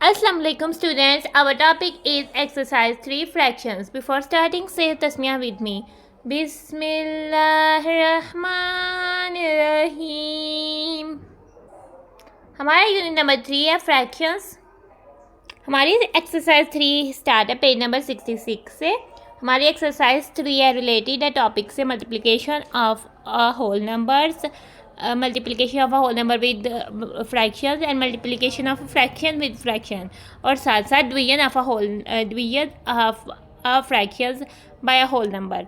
Assalamu alaikum students. Our topic is exercise 3 fractions. Before starting, say tasmiyah with me. Bismillahirrahmanirrahim. हमारा unit number 3 है fractions. हमारी exercise 3 start है page number 66 से। हमारी exercise 3 है related है टॉपिक से multiplication of whole numbers, multiplication of a whole number with fractions and multiplication of a fraction with fraction, और साथ साथ division of a whole division of a fractions by a whole number।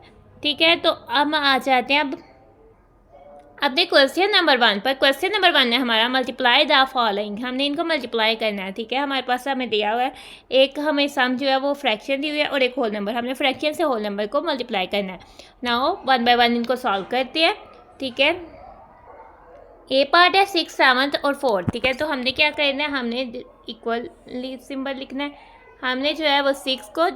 ठीक है, तो अब आ जाते हैं अब देख क्वेश्चन नंबर 1 पर। क्वेश्चन नंबर 1 है हमारा मल्टीप्लाई द फॉलोइंग। हमने इनको मल्टीप्लाई करना है। ठीक है, हमारे पास हमें दिया हुआ है एक हमें सम जो है वो फ्रैक्शन दी हुई है और एक होल नंबर। हमने फ्रैक्शन से होल नंबर को मल्टीप्लाई करना है। नाउ 1 बाय 1 इनको सॉल्व करते हैं। ठीक है, ए पार्ट है 6, 7 और 4। ठीक है, तो हमने क्या करना है, हमने इक्वली सिंबल लिखना है। हमने जो है वो 6 को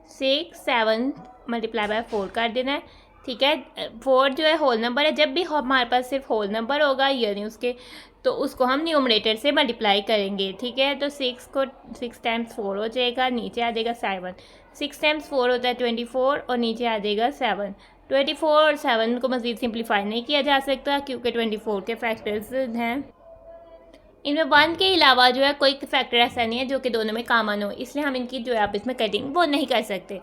6 7 मल्टीप्लाई बाय 4 कर देना है। ठीक है, 4 जो है होल नंबर है। जब भी हमारे पास सिर्फ होल नंबर होगा यानी उसके तो उसको हम न्यूमरेटर से मल्टीप्लाई करेंगे। ठीक है, तो 6 को 6 टाइम्स 4 हो जाएगा, नीचे आ जाएगा 7। 6 टाइम्स 4 होता है 24 और नीचे आ जाएगा 7। 24 और 7 को मज़ीद सिंप्लीफाई नहीं किया जा सकता क्योंकि 24 के फैक्टर्स हैं। इनमें 1 के अलावा जो है कोई फैक्टर ऐसा नहीं है जो कि दोनों में कॉमन हो, इसलिए हम इनकी जो है आप इसमें कटिंग वो नहीं कर सकते।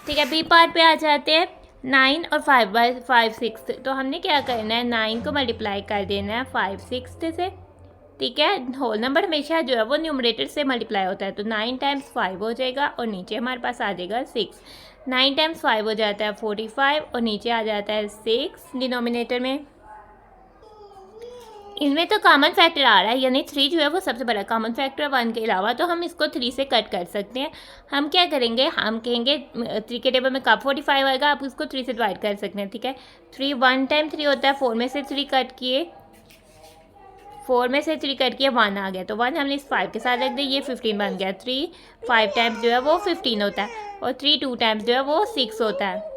ठीक है, बी पार्ट पे आ जाते हैं। 9 और 5 बाय 5 6। तो हमने क्या करना है, 9 को मल्टीप्लाई कर देना है 5 6 से। ठीक है, होल नंबर हमेशा जो है वो न्यूमरेटर से मल्टीप्लाई होता है, तो 9 टाइम्स 5 हो जाएगा और नीचे हमारे पास आ जाएगा 6। 9 टाइम्स 5 हो जाता है 45 और नीचे आ जाता है 6 डिनोमिनेटर में। इनमें तो कॉमन फैक्टर आ रहा है यानी 3 जो है वो सबसे बड़ा कॉमन फैक्टर है 1 के अलावा, तो हम इसको 3 से कट कर सकते हैं। हम क्या करेंगे, हम कहेंगे 3 के टेबल में कब 45 आएगा, आप उसको 3 से डिवाइड कर सकते हैं। ठीक है, 3 1 टाइम 3 होता है, 4 में से 3 कट किए, 4 में से 3 कट किया 1 आ गया, तो 1 हमने इस 5 के साथ रख दिया, ये 15 बन गया। 3 5 टाइम्स जो है वो 15 होता है और 3 2 टाइम्स जो है वो 6 होता है।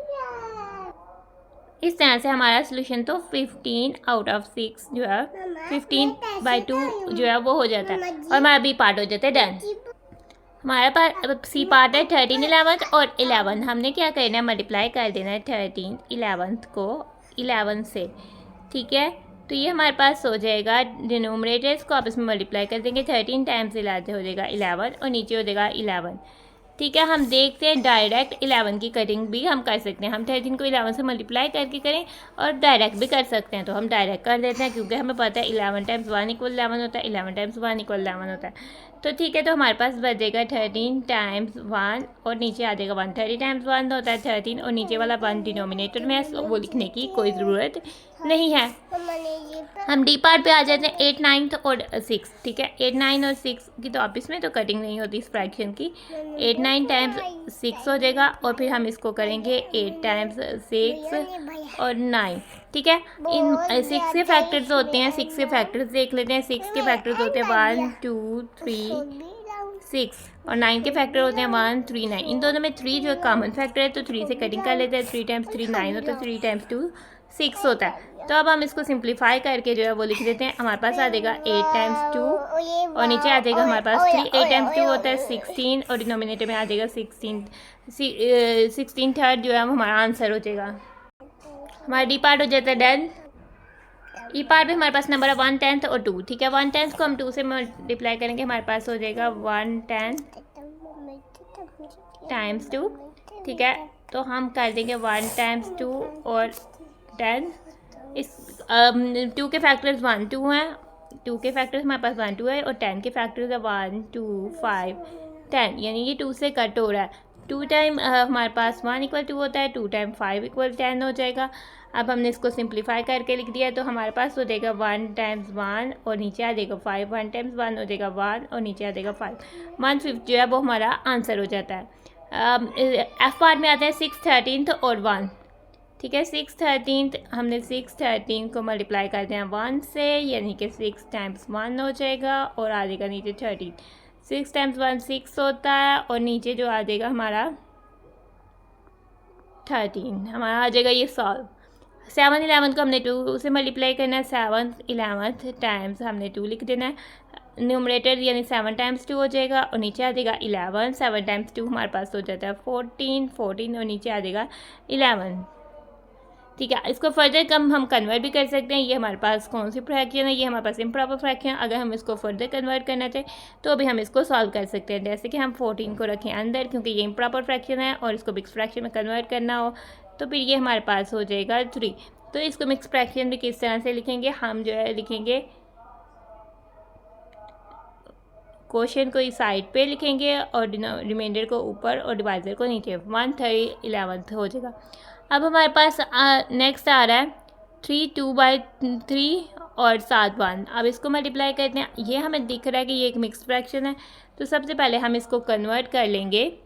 इस तरह से हमारा सोल्यूशन तो 15 आउट ऑफ 6 जो है 15/2 जो है वो हो जाता है और हमारा बी पार्ट हो जाता है डन। हमारे पास सी पार्ट है 13 11 और 11। हमने क्या करना है, मल्टीप्लाई कर देना है 13 11 को 11 से। ठीक है, तो ये हमारे पास हो जाएगा डिनोमिनेटर्स को आप इसमें मल्टीप्लाई कर देंगे। 13 टाइम्स 11 हो जाएगा 11 और नीचे हो जाएगा 11। ठीक है, हम देखते हैं डायरेक्ट 11 की कटिंग भी हम कर सकते हैं। हम 13 को 11 से मल्टीप्लाई करके करें और डायरेक्ट भी कर सकते हैं, तो हम डायरेक्ट कर देते हैं क्योंकि हमें पता है 11 टाइम्स 1 इक्वल 11 होता है, 11 टाइम्स 1 इक्वल 11 होता है। तो ठीक है, तो हमारे पास बचेगा 13 टाइम्स 1 और नीचे आ जाएगा 1। 30 टाइम्स 1 होता है 13 और नीचे वाला 1 डिनोमिनेटर में है, वो लिखने की कोई ज़रूरत नहीं है। हम डी पार्ट पे आ जाते हैं 8 9 और 6। ठीक है, 8 9 और 6 की तो आप इसमें तो कटिंग नहीं होती इस फ्रैक्शन की। 8 9 टाइम्स 6 हो जाएगा और फिर हम इसको करेंगे 8 टाइम्स 6 और 9। ठीक है, इन 6 के फैक्टर्स होते हैं, 6 के फैक्टर्स देख लेते हैं। 6 के फैक्टर्स होते हैं 1 2 3 6 और 9 के फैक्टर होते हैं 1 3 9। इन दोनों में 3 जो है कॉमन फैक्टर है, तो 3 से कटिंग कर लेते हैं। 3 टाइम्स 3 9 होता है, 3 टाइम्स 2 6 होता है। तो अब हम इसको सिंप्लीफाई करके जो है वो लिख देते हैं। हमारे पास आ जाएगा 8 टाइम्स 2 और नीचे आ जाएगा हमारे पास 3। 8 टाइम्स 2 होता है 16 और डिनोमिनेटर में आ जाएगा 16 थर्ड जो है हमारा आंसर हो जाएगा। हमारा डी पार्ट हो जाता है डन। ई पार्ट में हमारे पास नंबर है 1 10 और 2। ठीक है, 1 10 को हम 2 से मल्टीप्लाई करेंगे, हमारे पास हो जाएगा 1 10 टाइम्स 2। ठीक है, तो हम कर देंगे 1 टाइम्स 2 और 10। इस 2 के फैक्टर्स 1 2 हैं, 2 के फैक्टर्स हमारे पास 1 2 है और 10 के फैक्टर्स है 1 2 5 10, यानी ये 2 से कट हो रहा है। 2 टाइम हमारे पास 1 इक्वल 2 होता है, 2 टाइम 5 इक्वल 10 हो जाएगा। अब हमने इसको सिंप्लीफाई करके लिख दिया, तो हमारे पास हो जाएगा 1 टाइम्स 1 और नीचे आ जाएगा 5। 1 टाइम्स 1 हो जाएगा 1 और नीचे आ जाएगा 5। 1/5 जो है वो हमारा आंसर हो जाता है। एफ पार्ट में आता है 6 13 और 1। ठीक है, 6 13 हमने 6 13 को मल्टीप्लाई कर दिया 1 से, यानी कि 6 टाइम्स 1 हो जाएगा और आ जाएगा नीचे 13। 6 टाइम्स 1 6 होता है और नीचे जो आ जाएगा हमारा 13 हमारा आ जाएगा ये सॉल्व। 7 11 को हमने 2 से मल्टीप्लाई करना है, 7 11 टाइम्स हमने 2 लिख देना है, न्यूमरेटर यानी 7 टाइम्स 2 हो जाएगा और नीचे आ जाएगा 11, 7 टाइम्स 2 हमारे पास हो जाता है 14 14 और नीचे आ जाएगा 11। ठीक है, इसको फर्दर हम कन्वर्ट भी कर सकते हैं। ये हमारे पास कौन सी फ्रैक्शन है, ये हमारे पास इम्प्रॉपर फ्रैक्शन है। अगर हम इसको फर्दर कन्वर्ट करना चाहें तो अभी हम इसको सॉल्व कर सकते हैं। जैसे कि हम 14 को रखें अंदर, क्योंकि ये इम्प्रॉपर फ्रैक्शन है और इसको मिक्स फ्रैक्शन में कन्वर्ट करना हो तो फिर ये हमारे पास हो जाएगा 3। तो इसको मिक्स फ्रैक्शन में किस तरह से लिखेंगे, हम जो है लिखेंगे क्वोशिएंट को इस साइड पे लिखेंगे और रिमाइंडर को ऊपर और डिवाइजर को नीचे। 1/3 हो जाएगा। अब हमारे पास नेक्स्ट आ रहा है 3 2/3 और 7 1। अब इसको मल्टीप्लाई करते हैं। ये हमें दिख रहा है कि ये एक मिक्स फ्रैक्शन है, तो सबसे पहले हम इसको कन्वर्ट कर लेंगे,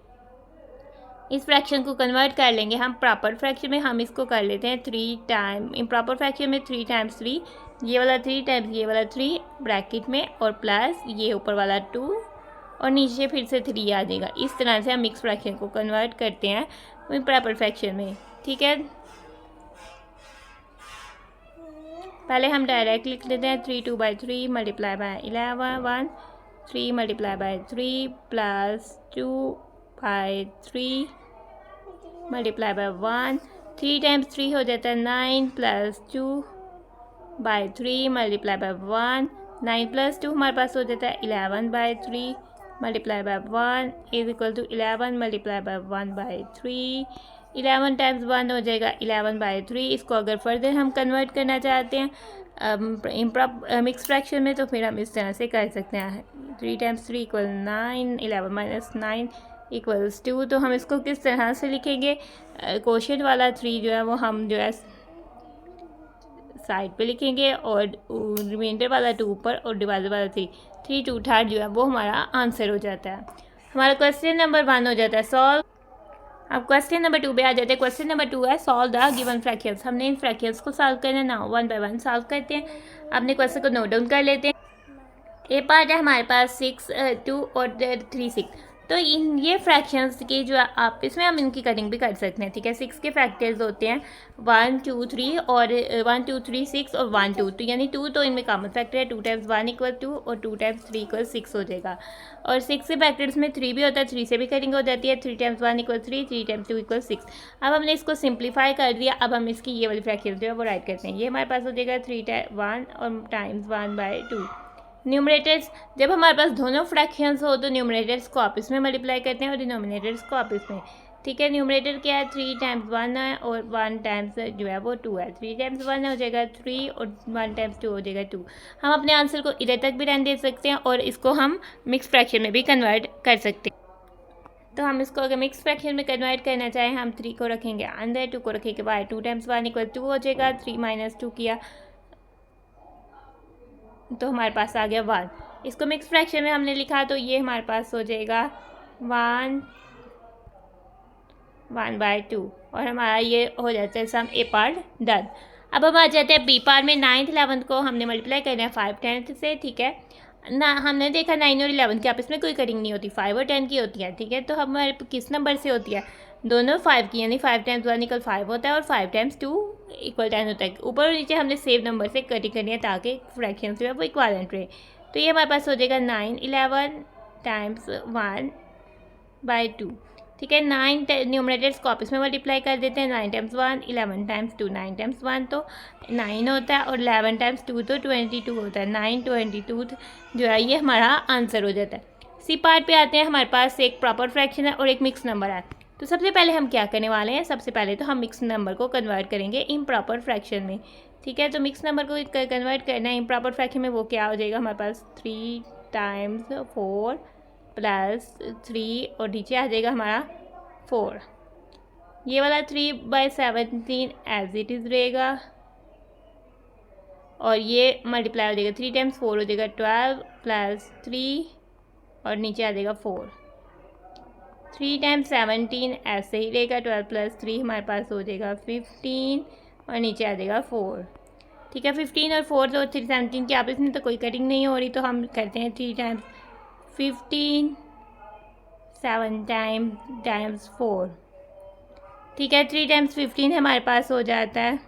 इस फ्रैक्शन को कन्वर्ट कर लेंगे हम प्रॉपर फ्रैक्शन में। हम इसको कर लेते हैं 3 टाइम, इम्प्रॉपर फ्रैक्शन में 3 टाइम्स 3, ये वाला 3 टाइम्स ये वाला 3 ब्रैकेट में और प्लस ये ऊपर वाला 2 और नीचे फिर से 3 आ जाएगा। इस तरह से हम मिक्स फ्रैक्शन को कन्वर्ट करते हैं इम्प्रॉपर फ्रैक्शन में। ठीक है, पहले हम डायरेक्ट लिख लेते हैं 3 2/3 multiply by 11 1 3 multiply by 3 plus 2/3 multiply by 1, 3 times 3 हो जाता है 9 प्लस 2/3 मल्टीप्लाई बाय 1, 9 प्लस 2 हमारे पास हो जाता है 11/3 multiply by 1 is equal to 11 multiply by 1/3। 11 times 1 हो जाएगा 11/3। इसको अगर फर्दर हम कन्वर्ट करना चाहते हैं मिक्स फ्रैक्शन में तो फिर हम इस तरह से कर सकते हैं 3 टाइम्स 3 इक्वल 9, 11 माइनस 9 इक्वल्स 2। तो हम इसको किस तरह से लिखेंगे, क्वोशिएंट वाला 3 जो है वो हम जो है साइड पे लिखेंगे और रिमाइंडर वाला 2 ऊपर और डिवाइडर वाला 3 3 2/3 जो है वो हमारा आंसर हो जाता है। हमारा क्वेश्चन नंबर 1 हो जाता है सॉल्व। अब क्वेश्चन नंबर 2 पे आ जाते हैं। क्वेश्चन नंबर 2 है सॉल्व द गिवन फ्रैक्शंस। हमने इन फ्रैक्शंस को सॉल्व करना है ना, 1 बाय 1 सॉल्व करते हैं। अपने क्वेश्चन को नोट डाउन कर लेते हैं। ए पार्ट है हमारे पास 6 2 और 3 6। तो इन ये फ्रैक्शंस के जो आप इसमें हम इनकी कटिंग भी कर सकते हैं। ठीक है, 6 के फैक्टर्स होते हैं 1 2 3 और 1 2 3 6 और 1 2, तो यानी 2 तो इनमें कॉमन फैक्टर है। 2 टाइम्स 1 इक्वल 2 और 2 टाइम्स 3 इक्वल 6 हो जाएगा। और 6 के फैक्टर्स में 3 भी होता है, 3 से भी कटिंग हो जाती है। 3 टाइम्स 1 इक्वल 3, 3 टाइम्स 2 इक्वल 6। अब हमने इसको सिंप्लीफाई कर दिया। अब हम इसकी ये वाली फ्रैक्शन जो है वो राइट करते हैं। ये हमारे पास हो जाएगा 3 1 और टाइम्स 1/2। न्यूमरेटर्स, जब हमारे पास दोनों फ्रैक्शंस हो तो न्यूमरेटर्स को आपस में मल्टीप्लाई करते हैं और डिनोमिनेटर्स को आपस में। ठीक है, न्यूमरेटर क्या है 3 टाइम्स 1 है और 1 टाइम्स जो है वो 2 है। 3 टाइम्स 1 हो जाएगा 3 और 1 टाइम्स 2 हो जाएगा 2। हम अपने आंसर को इधर तक भी रहने दे सकते हैं और इसको हम मिक्स फ्रैक्शन में भी कन्वर्ट कर सकते हैं। तो हम इसको अगर मिक्स फ्रैक्शन में कन्वर्ट करना चाहें, हम 3 को रखेंगे अंदर, 2 को रखेंगे बाहर। 2 टाइम्स 1 इक्वल 2 हो जाएगा। 3 माइनस 2 किया तो हमारे पास आ गया 1। इसको मिक्स फ्रैक्शन में हमने लिखा तो ये हमारे पास हो जाएगा 1/2 और हमारा ये हो जाता है सम ए पार्ट डन। अब हम आ जाते हैं बी पार्ट में। 9th 11th को हमने मल्टीप्लाई करना है 5 10th से। ठीक है ना, हमने देखा 9 और 11 की आपस में कोई कटिंग नहीं होती, 5 और 10 की होती है। ठीक है, तो हमारे किस नंबर से होती है, दोनों 5 की, यानी 5 टाइम्स 1 इक्वल 5 होता है और 5 टाइम्स 2 इक्वल 10 होता है। ऊपर और नीचे हमने सेम नंबर से कटिंग करनी है ताकि फ्रैक्शन जो है वो इक्वालेंट रहे। तो ये हमारे पास हो जाएगा 9 11 टाइम्स 1/2। ठीक है, 9 न्यूमरेटर्स को आपस में मल्टीप्लाई कर देते हैं। 9 टाइम्स 1 11 टाइम्स 2, 9 टाइम्स 1 तो 9 होता है और 11 टाइम्स 2 तो 22 होता है। 9 22 जो है ये हमारा आंसर हो जाता है। सी पार्ट पे आते हैं। हमारे पास एक प्रॉपर फ्रैक्शन है और एक मिक्स नंबर है। तो सबसे पहले हम क्या करने वाले हैं, सबसे पहले तो हम मिक्स नंबर को कन्वर्ट करेंगे इम्प्रॉपर फ्रैक्शन में। ठीक है, तो मिक्स नंबर को कन्वर्ट करना है इम्प्रॉपर फ्रैक्शन में, वो क्या हो जाएगा हमारे पास 3 टाइम्स 4 प्लस 3 और नीचे आ जाएगा हमारा 4। ये वाला 3/17 एज इट इज़ रहेगा और ये मल्टीप्लाई हो जाएगा 3 टाइम्स 4 हो जाएगा 12 प्लस 3 और नीचे आ जाएगा 4। 3 टाइम्स 17 ऐसे ही रहेगा, 12 प्लस 3 हमारे पास हो जाएगा 15 और नीचे आ जाएगा 4। ठीक है, 15 और 4 तो 3 17 की आपस में तो कोई कटिंग नहीं हो रही, तो हम करते हैं 3 टाइम्स 15 7 टाइम्स 4। ठीक है, 3 टाइम्स 15 हमारे पास हो जाता है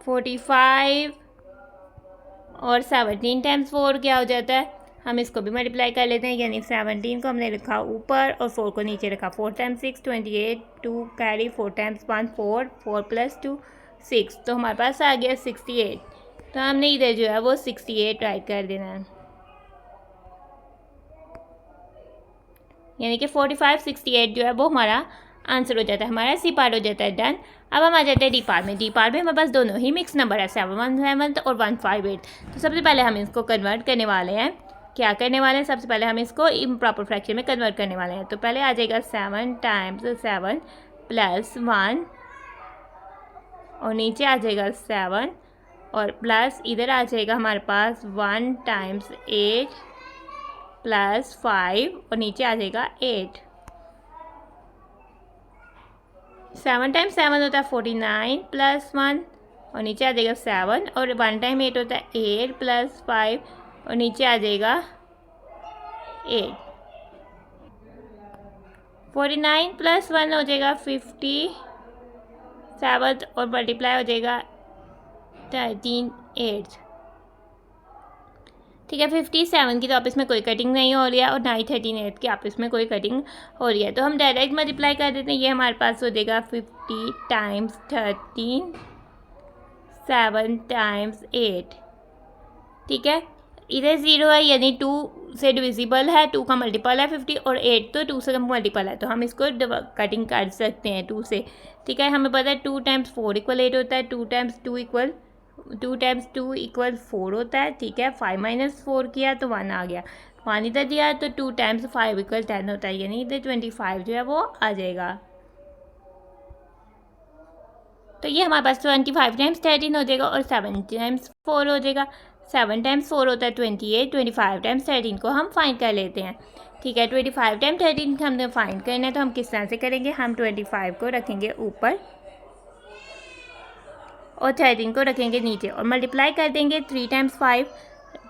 45 और 17 टाइम्स 4 क्या हो जाता है, हम इसको भी मल्टीप्लाई कर लेते हैं, यानी 17 को हमने रखा ऊपर और 4 को नीचे रखा। 4 टाइम्स 6 28, 2 कैरी, 4 टाइम्स 1 4, 4 प्लस 2 6, तो हमारे पास आ गया 68। तो हमने इधर जो है वो 68 राइट कर देना है, यानी कि 45 68 जो है वो हमारा आंसर हो जाता है, हमारा सी पार्ट हो जाता है डन। अब हम आ जाते हैं डी पार्ट में। डी पार्ट में हमारे पास दोनों ही मिक्स नंबर है, 717 और 158। तो सबसे पहले हम इसको कन्वर्ट करने वाले हैं। क्या करने वाले हैं, सबसे पहले हम इसको इम्प्रॉपर फ्रैक्शन में कन्वर्ट करने वाले हैं। तो पहले आ जाएगा 7 टाइम्स 7 प्लस 1 और नीचे आ जाएगा 7 और प्लस इधर आ जाएगा हमारे पास 1 टाइम्स 8 प्लस 5 और नीचे आ जाएगा 8। 7 टाइम्स 7 होता है 49 प्लस 1 और नीचे आ जाएगा 7 और 1 टाइम 8 होता है 8 प्लस 5 और नीचे आ जाएगा 8। 49 प्लस 1 हो जाएगा 57 और मल्टीप्लाई हो जाएगा 13 8। ठीक है, 57 की तो आपस में कोई कटिंग नहीं हो रही है और ना ही 13 की आपस में कोई कटिंग हो रही है, तो हम डायरेक्ट मल्टीप्लाई कर देते हैं। ये हमारे पास हो जाएगा 50 टाइम्स 13 7 टाइम्स 8। ठीक है, इधर 0 है यानी 2 से डिविजिबल है, 2 का मल्टीपल है 50 और 8 तो 2 से मल्टीपल है, तो हम इसको कटिंग कर सकते हैं 2 से। ठीक है, हमें पता है 2 टाइम्स 4 इक्वल 8 होता है, 2 टाइम्स 2 इक्वल 4 होता है। ठीक है, 5 माइनस 4 किया तो 1 आ गया, 1 इधर दिया तो 2 टाइम्स 5 इक्वल 10 होता है, यानी इधर 25 जो है वो आ जाएगा। तो ये हमारे पास 25 टाइम्स 13 हो जाएगा और 7 टाइम्स 4 हो जाएगा। 7 टाइम्स 4 होता है 28, 25 टाइम्स 13 को हम फाइंड कर लेते हैं। ठीक है, 25 टाइम्स 13 को हमने फाइंड करना है, तो हम किस तरह से करेंगे, हम 25 को रखेंगे ऊपर और 13 को रखेंगे नीचे और मल्टीप्लाई कर देंगे 3 टाइम्स 5।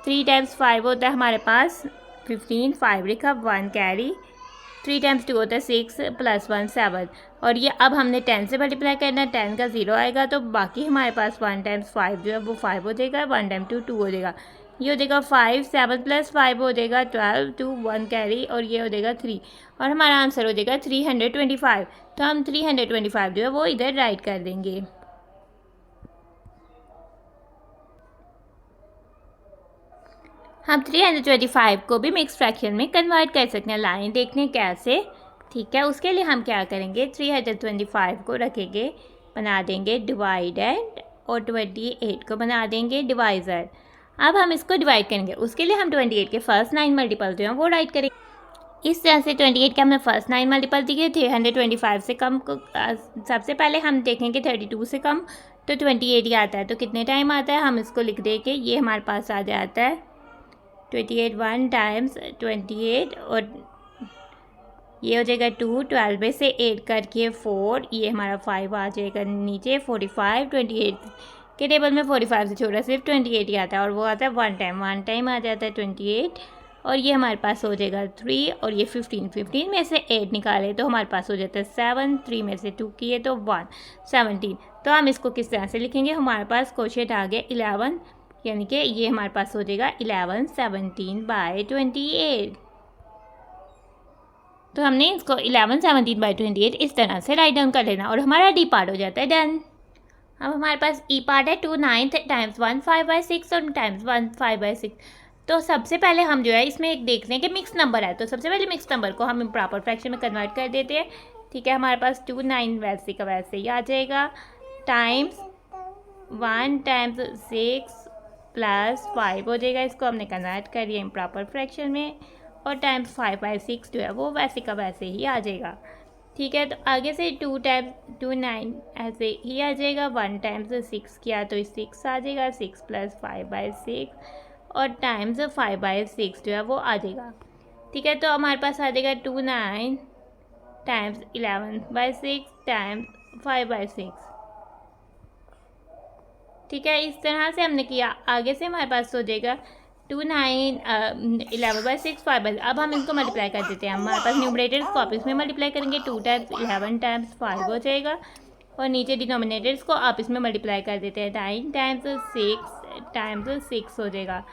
3 टाइम्स 5 होता है हमारे पास 15, 5 लिखा, 1 कैरी, 3 टाइम्स 2 होता है 6 प्लस 1 7 और ये अब हमने 10 से मल्टीप्लाई करना है, 10 का 0 आएगा तो बाकी हमारे पास 1 टाइम्स 5 जो है वो 5 हो जाएगा, 1 टाइम 2 2 हो जाएगा, ये हो जाएगा 5, 7 प्लस 5 हो जाएगा 12, 2 1 कैरी और ये हो जाएगा 3 और हमारा आंसर हो जाएगा 325। तो हम 325 जो है वो इधर राइट कर देंगे। हम 325 को भी मिक्स फ्रैक्शन में कन्वर्ट कर सकते हैं, लाइन देखने कैसे। ठीक है, उसके लिए हम क्या करेंगे, 325 को रखेंगे, बना देंगे डिवाइडेड और 28 को बना देंगे डिवाइज़र। अब हम इसको डिवाइड करेंगे, उसके लिए हम 28 के फर्स्ट 9 मल्टीपल जो हैं वो राइट करेंगे। इस तरह से 28 के हमने फर्स्ट 9 मल्टीपल दिए, 325 से कम को सबसे पहले हम देखेंगे 32 से कम तो 28 ही आता है, तो कितने टाइम आता है, हम इसको लिख देंगे, ये हमारे पास आ जाता है 28 1 टाइम्स 28 और ये हो जाएगा 2, 12 में से 8 करके 4, ये हमारा 5 आ जाएगा नीचे, 45 28 के टेबल में 45 से छोटा सिर्फ 28 ही आता है और वो आता है 1 टाइम आ जाता है 28 और ये हमारे पास हो जाएगा 3 और ये 15 में से 8 निकाले तो हमारे पास हो जाता है 7, 3 में से 2 किए तो 1, 17। तो हम इसको किस तरह से लिखेंगे, हमारे पास क्वोशिएंट आ गया 11, यानी कि ये हमारे पास हो जाएगा 11 17/28। तो हमने इसको 11 17/28 इस तरह से राइट डाउन कर लेना और हमारा डी पार्ट हो जाता है डन। अब हमारे पास ई पार्ट है 2 9 टाइम्स 1 5/6 और टाइम्स 1 5/6। तो सबसे पहले हम जो है इसमें एक देखते हैं कि मिक्स नंबर है, तो सबसे पहले मिक्स नंबर को हम प्रॉपर फ्रैक्शन में कन्वर्ट कर देते हैं। ठीक है, हमारे पास 2 9 वैसे का वैसे ही आ जाएगा, टाइम्स 1 टाइम्स 6 प्लस 5 हो जाएगा, इसको हमने कन्वर्ट कर दिया इम्प्रॉपर फ्रैक्शन में और टाइम्स 5/6 जो है वो वैसे का वैसे ही आ जाएगा। ठीक है, तो आगे से 2 टाइम्स 2 9 ऐसे ही आ जाएगा, 1 टाइम्स 6 किया तो 6 आ जाएगा, 6 प्लस 5/6 और टाइम्स 5/6 जो है वो आ जाएगा। ठीक है, तो हमारे पास आ जाएगा 2 9 टाइम्स 11/6 टाइम्स 5/6। ठीक है, इस तरह से हमने किया। आगे से हमारे पास हो जाएगा 2 9 11/6 5/6। अब हम इनको मल्टीप्लाई कर देते हैं, हमारे पास न्यूमरेटर को आप इसमें मल्टीप्लाई करेंगे, 2 टाइम्स 11 टाइम्स 5 हो जाएगा और नीचे डिनोमिनेटर्स को आप इसमें मल्टीप्लाई कर देते हैं। 9 टाइम्स 6 हो जाएगा।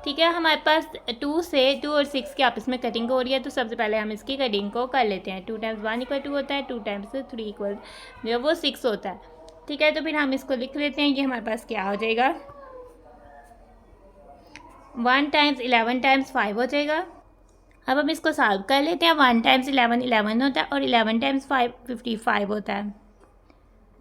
ठीक है, हमारे पास 2 से 2 और 6 की आपस में कटिंग हो रही है, तो सबसे पहले हम इसकी कटिंग को कर लेते हैं। 2 टाइम्स 1 इक्वल 2 होता है, 2 टाइम्स 3 इक्वल जो है वो 6 होता है। ठीक है, तो फिर हम इसको लिख लेते हैं। ये हमारे पास क्या हो जाएगा, 1 टाइम्स 11 टाइम्स 5 हो जाएगा। अब हम इसको सॉल्व कर लेते हैं। 1 टाइम्स 11 11 होता है और 11 टाइम्स 5 55 होता है।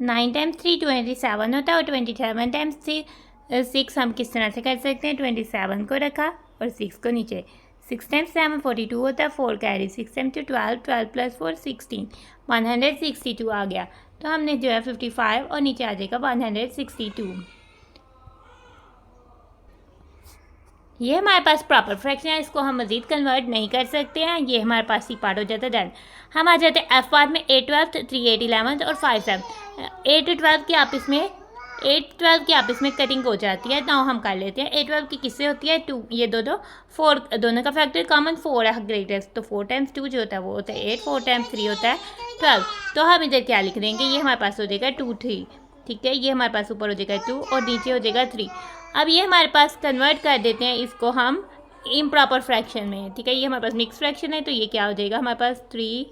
9 टाइम्स 3 27 होता है और 27 टाइम्स 6 हम किस तरह से कर सकते हैं, 27 को रखा और 6 को नीचे। 6 टाइम्स 7 42 होता है, 4 कैरी, 6 टाइम्स 12 12 प्लस 4 16 162 आ गया। तो हमने जो है 55 और नीचे आ जाएगा 162। ये हमारे पास प्रॉपर फ्रैक्शन है, इसको हम मज़ीद कन्वर्ट नहीं कर सकते हैं। ये हमारे पास सी पार्ट हो जाता है डन। हम आ जाते हैं एफ पार्ट में। 8 12 3 8 11 और 5 7 8 12 की आपस में 8 12 की आपस में कटिंग हो जाती है। नाउ हम कर लेते हैं। 8 12 की किससे होती है, 2, ये दो 4, दोनों का फैक्टर कॉमन 4 है ग्रेटेस्ट, तो 4 टाइम्स 2 जो होता है वो होता है 8, 4 टाइम्स 3 होता है 12। तो हम इधर क्या लिख देंगे, ये हमारे पास हो जाएगा 2 3। ठीक है, ये हमारे पास ऊपर हो जाएगा 2 और नीचे हो जाएगा 3। अब ये हमारे पास कन्वर्ट कर देते हैं इसको हम इम्प्रॉपर फ्रैक्शन में। ठीक है, ये हमारे पास मिक्स फ्रैक्शन है, तो ये क्या हो जाएगा हमारे पास 3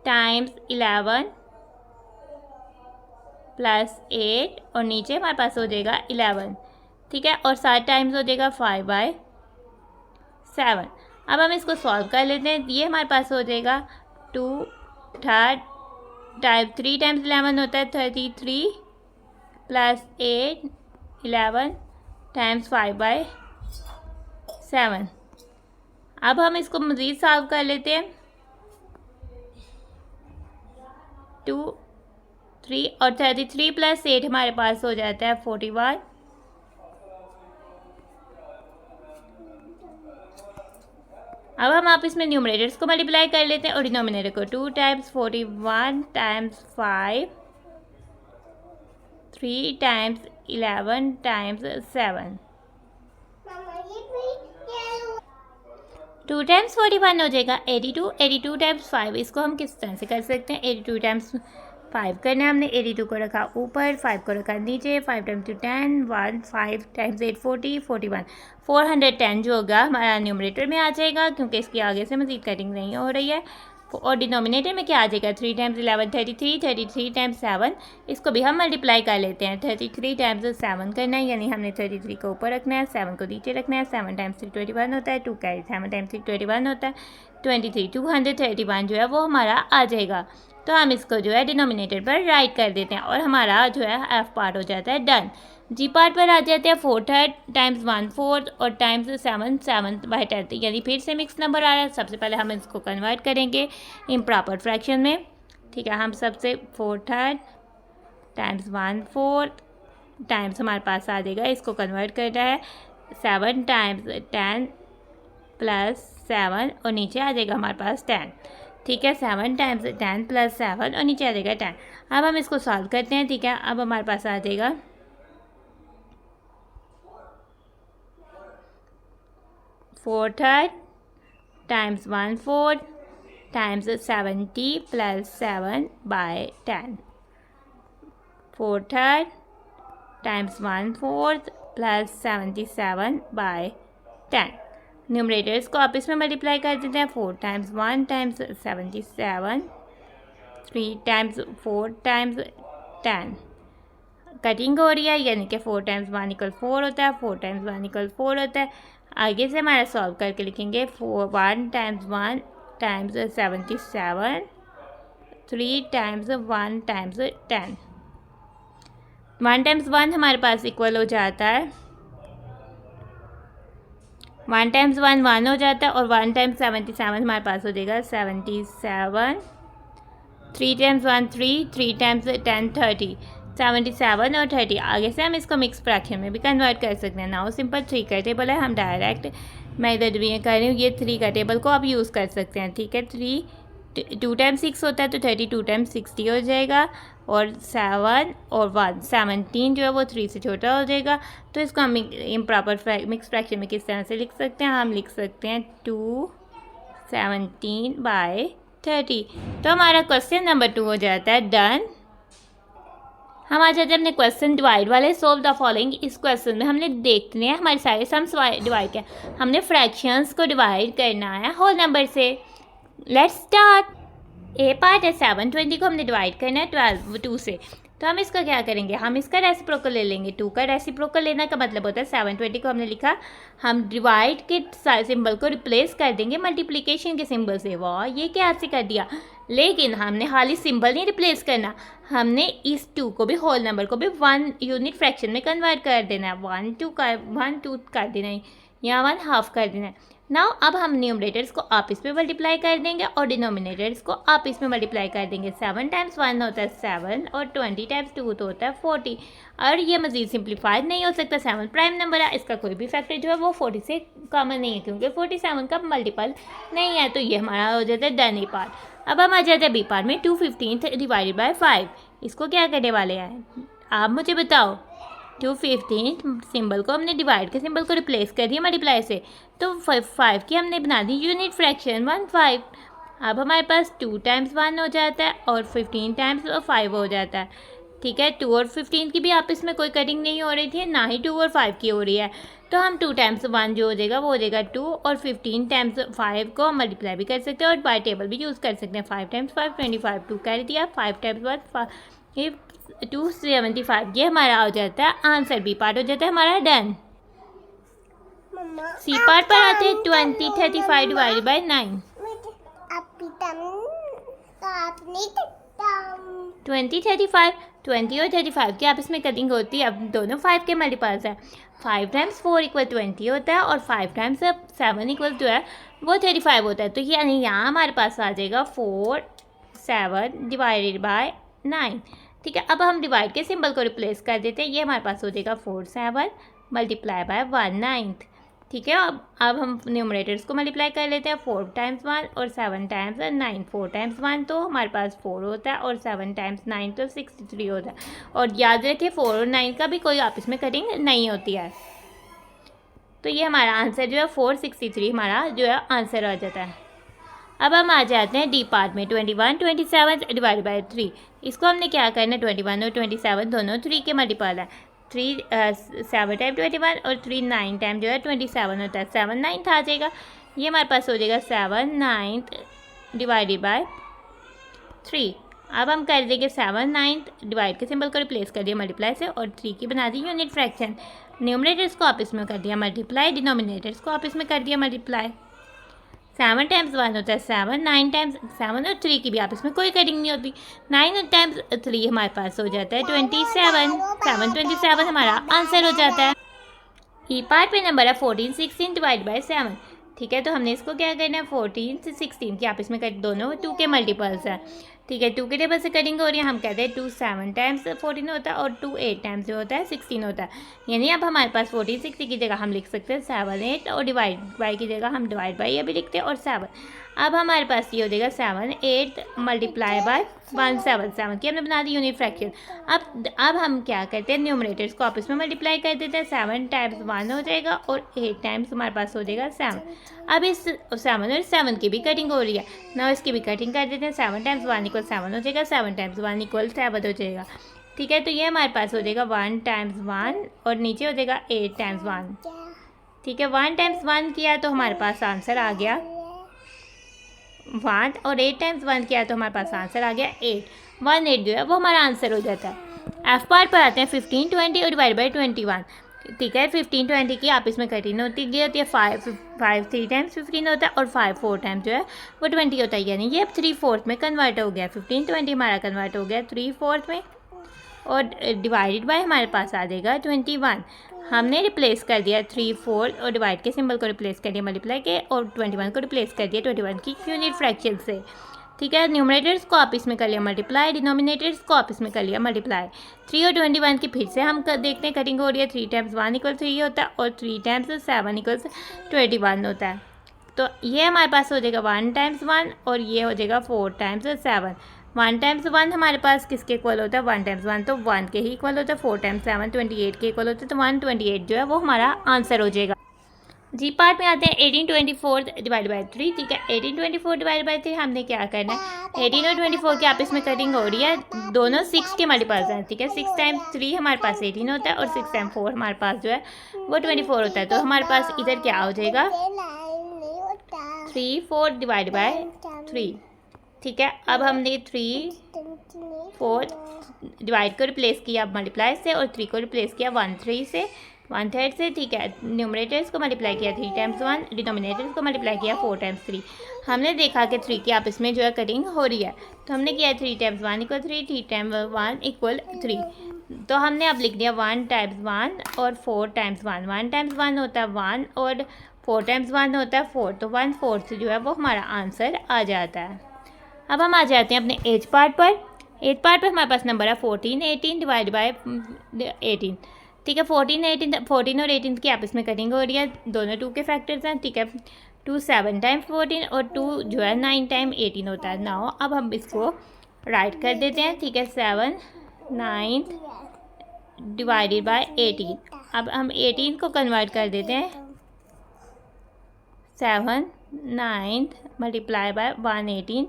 टाइम्स 11 प्लस 8 और नीचे हमारे पास हो जाएगा 11। ठीक है, और 7 टाइम्स हो जाएगा 5/7। अब हम इसको सॉल्व कर लेते हैं। ये हमारे पास हो जाएगा 2 3 टाइम्स 11 होता है 33 प्लस 8 11 टाइम्स 5/7। अब हम इसको मज़ीद सॉल्व कर लेते हैं। 2 3 और 33 प्लस 8 हमारे पास हो जाता है 41। अब हम आप इसमें न्यूमरेटर्स को मल्टीप्लाई कर लेते हैं और डिनोमिनेटर को। 2 times 41 times 5 3 times 11 times 7। 2 times 41 हो जाएगा 82। 82 टाइम्स 5, इसको हम किस तरह से कर सकते हैं, 82 टाइम्स 5 करना है हमने। 82 को रखा ऊपर, 5 को रखा नीचे। 5 टाइम्स 2 10 1 5 टाइम्स 8 40 41 410 जो होगा हमारा न्यूमरेटर में आ जाएगा, क्योंकि इसकी आगे से मज़ीद कटिंग नहीं हो रही है। और डिनोमिनेटर में क्या आ जाएगा, 3 टाइम्स 11 33 33 टाइम्स 7, इसको भी हम मल्टीप्लाई कर लेते हैं। 33 टाइम्स 7 करना है, यानी हमने 33 को ऊपर रखना है, 7 को नीचे रखना है। 7 टाइम्स 3 21 होता है, 2 कैरी, 7 टाइम्स 3 21 होता है 23 231 जो है वो हमारा आ जाएगा। तो हम इसको जो है डिनोमिनेटर पर राइट कर देते हैं और हमारा जो है एफ पार्ट हो जाता है डन। जी पार्ट पर आ जाते हैं 4/3 टाइम्स 1/4 और टाइम्स 7/10, यानी फिर से मिक्स नंबर आ रहा है। सबसे पहले हम इसको कन्वर्ट करेंगे इम्प्रॉपर फ्रैक्शन में। ठीक है, हम सबसे 4/3 टाइम्स 1/4 टाइम्स हमारे पास आ जाएगा, इसको कन्वर्ट करना है 7 टाइम्स 10 प्लस 7 और नीचे आ जाएगा हमारे पास 10। ठीक है, 7 टाइम्स 10 प्लस 7 और नीचे आ जाएगा 10। अब हम इसको सॉल्व करते हैं। ठीक है, अब हमारे पास आ जाएगा 4/3 times 1/4 times 70 plus 7/10। 4/3 times 1/4 plus 77/10। Numerators को आप इसमें मल्टीप्लाई कर देते हैं। 4 times 1 times 77, 3 times 4 times 10। Cutting हो रही है, यानी कि 4 टाइम्स 1 इक्वल 4 होता है, 4 टाइम्स 1 इक्वल 4 होता है। आगे से हमारा सॉल्व करके लिखेंगे 1 times 1 times 77, 3 times 1 times 10। 1 times 1 हमारे पास इक्वल हो जाता है 1 टाइम्स 1 1 हो जाता है और 1 टाइम्स 77 हमारे पास हो जाएगा 77। 3 टाइम्स 1 3, 3 टाइम्स 10 30, 77 और 30। आगे से हम इसको मिक्स फ्रैक्शन में भी कन्वर्ट कर सकते हैं। नाउ सिंपल 3 का टेबल है, हम डायरेक्ट मैं इधर भी कर रही हूँ, ये 3 का टेबल को आप यूज़ कर सकते हैं। ठीक है, 2 टाइम्स 6 होता है तो 32 टाइम्स 60 हो जाएगा और 7 और 1 17 जो है वो 3 से छोटा हो जाएगा। तो इसको हम इम्प्रॉपर मिक्स फ्रैक्शन में किस तरह से लिख सकते हैं, हम लिख सकते हैं 2 17/3 30। तो हमारा क्वेश्चन नंबर 2 हो जाता है डन। हम आ जाते हैं अपने क्वेश्चन डिवाइड वाले। Solve the following. इस क्वेश्चन में हमने देखते हैं हमारे सारे सम्स डिवाइड किया, हमने फ्रैक्शंस को डिवाइड करना है होल नंबर से। Let's start. ए पार्ट है 720 को हमने डिवाइड करना है 2 से। तो हम इसका क्या करेंगे, हम इसका रेसिप्रोकल ले लेंगे। 2 का रेसिप्रोकल लेने का मतलब होता है 720 को हमने लिखा, हम डिवाइड के सिंबल को रिप्लेस कर देंगे मल्टीप्लिकेशन के सिंबल से। वाह, ये क्या से कर दिया। लेकिन हमने खाली सिंबल नहीं रिप्लेस करना, हमने इस 2 को भी होल नंबर को भी 1 यूनिट फ्रैक्शन में कन्वर्ट कर देना है। 1 2 कर देना है या 1/2 कर देना है। नाउ अब हम न्यूमरेटर्स को आपस में मल्टीप्लाई कर देंगे और डिनोमिनेटर्स को आपस में मल्टीप्लाई कर देंगे। 7 टाइम्स 1 होता है 7 और 20 टाइम्स 2 तो होता है 40। और ये मज़ीद सिंप्लीफाइड नहीं हो सकता। 7 प्राइम नंबर है, इसका कोई भी फैक्टर जो है वो 40 से कॉमन नहीं है क्योंकि 47 का मल्टीपल नहीं है। तो ये हमारा हो जाता है डन ए पार्ट। अब हम आ जाते हैं बी पार्ट में। 2/15 डिवाइडेड बाय 5। इसको क्या करने वाले हैं आप मुझे बताओ। 2/15 सिंबल को हमने डिवाइड के सिंबल को रिप्लेस कर दिया मल्टीप्लाई से, तो 5 की हमने बना दी यूनिट फ्रैक्शन 1/5। अब हमारे पास 2 टाइम्स 1 हो जाता है और 15 टाइम्स 5 हो जाता है। ठीक है, 2 और 15 की भी आपस में कोई कटिंग नहीं हो रही थी, ना ही 2 और 5 की हो रही है। तो हम 2 टाइम्स 1 जो हो जाएगा वो हो जाएगा 2 और 15 टाइम्स 5 को हम मल्टीप्लाई भी कर सकते हैं और बाय टेबल भी यूज़ कर सकते हैं। 5 टाइम्स 5 25, 2 कर दिया। 5 टाइम्स 1 275। ये हमारा हो जाता है आंसर। बी पार्ट हो जाता है हमारा डन। सी पार्ट पर आते हैं 20 35 डिवाइडेड बाय 9। 20 35, 20 और 35 की आपस में कटिंग होती है। अब दोनों 5 के मल्टीपल्स हैं। 5 टाइम्स 4 इक्वल 20 होता है और 5 टाइम्स 7 इक्वल जो है वो 35 होता है। तो यानी यहाँ हमारे पास आ जाएगा 4 7 डिवाइडेड बाय 9। ठीक है, अब हम डिवाइड के सिंबल को रिप्लेस कर देते हैं। ये हमारे पास हो जाएगा 4 7 मल्टीप्लाई बाय 1/9। ठीक है, अब हम न्यूमरेटर्स को मल्टीप्लाई कर लेते हैं। 4 टाइम्स 1 और 7 टाइम्स 9। 4 टाइम्स 1 तो हमारे पास 4 होता है और 7 टाइम्स 9 तो 63 होता है। और याद रखिए 4 और 9 का भी कोई आपस में कटिंग नहीं होती है। तो ये हमारा आंसर जो है 463 हमारा जो है आंसर आ जाता है। अब हम आ जाते हैं डी पार्ट में। 21 27 डिवाइड बाय 3। इसको हमने क्या करना है, 21 और 27 दोनों 3 के मल्टीपल है। 3 7 टाइम 21 और 3 9 टाइम जो है 27 होता है। 7 9 आ जाएगा। ये हमारे पास हो जाएगा 7 9 डिवाइडेड बाय 3। अब हम कर देंगे 7 9 डिवाइड के सिंबल को रिप्लेस कर दिया मल्टीप्लाई से और 3 की बना दी यूनिट फ्रैक्शन। न्यूमरेटर्स को आपस में कर दिया मल्टीप्लाई, डिनोमिनेटर्स को आपस में कर दिया मल्टीप्लाई। 7 टाइम्स 1 होता है 7, 9 टाइम्स 7 और 3 की भी आपस में कोई कटिंग नहीं होती। 9 टाइम्स 3 हमारे पास हो जाता है 27। 727 हमारा आंसर हो जाता है। ई पार्ट में नंबर है 14 16 डिवाइड बाय 7। ठीक है, तो हमने इसको क्या करना है, 14 से 16 की आपस में कट, दोनों 2 के मल्टीपल्स हैं। ठीक है, 2 के टेबल से कटिंग हो रही है। हम कहते हैं 2 7 टाइम्स 14 होता है और 2 8 टाइम्स जो होता है 16 होता है। यानी अब हमारे पास 14 60 की जगह हम लिख सकते हैं 7 8 और डिवाइड बाई की जगह हम डिवाइड बाई ये भी लिखते हैं और 7। अब हमारे पास ये हो जाएगा 7 8 मल्टीप्लाई बाय 1 7 7 की हमने बना दी यूनिट फ्रैक्शन। अब हम क्या करते हैं, न्यूमरेटर्स को आपस में मल्टीप्लाई कर देते हैं। 7 टाइम्स 1 हो जाएगा और 8 टाइम्स हमारे पास हो जाएगा 7। अब इस 7 और 7 की भी कटिंग हो रही है ना, इसकी भी कटिंग कर देते हैं। 7 टाइम्स 1 इक्वल 7 हो जाएगा, 7 टाइम्स 1 इक्वल 7 हो जाएगा। ठीक है, तो ये हमारे पास हो जाएगा 1 टाइम्स 1 और नीचे हो जाएगा 8 टाइम्स 1। ठीक है, 1 टाइम्स 1 किया तो हमारे पास आंसर आ गया 1 और 8 टाइम्स 1 किया तो हमारे पास आंसर आ गया 8। 1 8 जो है वो हमारा आंसर हो जाता है। एफ पार्ट पर आते हैं 15 20 और डिवाइड बाई 21। ठीक है, 15 20 की आपस में कटिंग होती है। 5 3 टाइम्स 15 होता है और 5 4 टाइम्स जो है वो 20 होता है। यानी ये 3/4 में कन्वर्ट हो गया। 15 20 हमारा कन्वर्ट हो गया 3/4 में और डिवाइडेड बाय हमारे पास आ जाएगा 21। हमने रिप्लेस कर दिया 3 4 और डिवाइड के सिंबल को रिप्लेस कर दिया मल्टीप्लाई के और 21 को रिप्लेस कर दिया 21 की यूनिट फ्रैक्शन से। ठीक है, न्यूमरेटर्स को आपस में कर लिया मल्टीप्लाई, डिनोमिनेटर्स को आपस में कर लिया मल्टीप्लाई। 3 और 21 की फिर से हम देखते हैं कटिंग हो रही है। 3 टाइम्स 1 इक्वल 3 होता है और 3 टाइम्स 7 इक्वल 21 होता है। तो ये हमारे पास हो जाएगा 1 टाइम्स 1 और ये हो जाएगा 4 टाइम्स 7। 1 टाइम्स 1 हमारे पास किसके इक्वल होता है, 1 टाइम्स 1 तो 1 के ही इक्वल होता है। 4 टाइम्स 7 28 के इक्वल होता है, तो 128 जो है वो हमारा आंसर हो जाएगा। जी पार्ट में आते हैं 1824 डिवाइड बाई 3। ठीक है, 1824 डिवाइड बाई 3 हमने क्या करना है, 18 और 24 की आपस में कटिंग हो रही है, दोनों 6 के मल्टीपल्स हैं। ठीक है, 6 टाइम्स 3 हमारे पास 18 होता है और 6 टाइम 4 हमारे पास जो है वो 24 होता है। तो हमारे पास इधर क्या हो जाएगा 3 4 डिवाइड बाई 3। ठीक है, अब हमने 3 4 डिवाइड को रिप्लेस किया मल्टीप्लाई से और 3 को रिप्लेस किया 1/3 से 1/3 से। ठीक है, न्यूमरेटर्स को मल्टीप्लाई किया 3 टाइम्स 1, डिनोमिनेटर्स को मल्टीप्लाई किया 4 टाइम्स 3। हमने देखा कि 3 की आपस में जो है कटिंग हो रही है, तो हमने किया 3 टाइम्स 1 इक्वल 3, 3 टाइम्स 1 इक्वल 3। तो हमने अब लिख दिया 1 टाइम्स 1 और 4 टाइम्स 1। 1 टाइम्स 1 होता है 1 और 4 टाइम्स 1 होता है 4, तो 1/4 जो है वो हमारा आंसर आ जाता है। अब हम आ जाते हैं अपने एज पार्ट पर। एज पार्ट पर हमारे पास नंबर है 14 18 डिवाइड बाय 18। ठीक है, 14 और 18 की आपस में कटिंग हो रही है, दोनों 2 के फैक्टर्स हैं। ठीक है, 2 7 टाइम्स 14 और 2 जो है 9 टाइम 18 होता है। नाउ अब हम इसको राइट कर देते हैं। ठीक है, 7 9 डिवाइडेड बाय 18। अब हम 18 को कन्वर्ट कर देते हैं 7 9 मल्टीप्लाई बाय 1/18।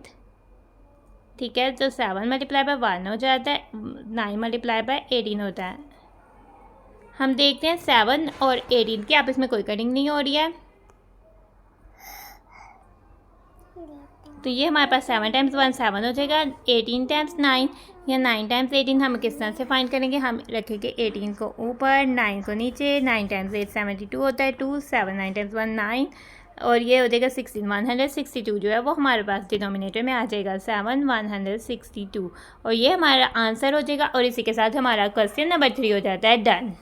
ठीक है, तो 7 मल्टीप्लाई बाय 1 हो जाता है, 9 मल्टीप्लाई बाय 18 होता है। हम देखते हैं 7 और 18 की आपस में कोई कटिंग नहीं हो रही है, तो ये हमारे पास 7 टाइम्स 1 7 हो जाएगा, 18 टाइम्स 9 या 9 टाइम्स 18 हम किस तरह से फाइंड करेंगे, हम रखेंगे 18 को ऊपर 9 को नीचे, 9 टाइम्स 8 72 होता है, 2 7 9 टाइम्स 1 9 और ये हो जाएगा 16 162 जो है वो हमारे पास डिनोमिनेटर में आ जाएगा 7 162 और ये हमारा आंसर हो जाएगा। और इसी के साथ हमारा क्वेश्चन नंबर 3 हो जाता है डन।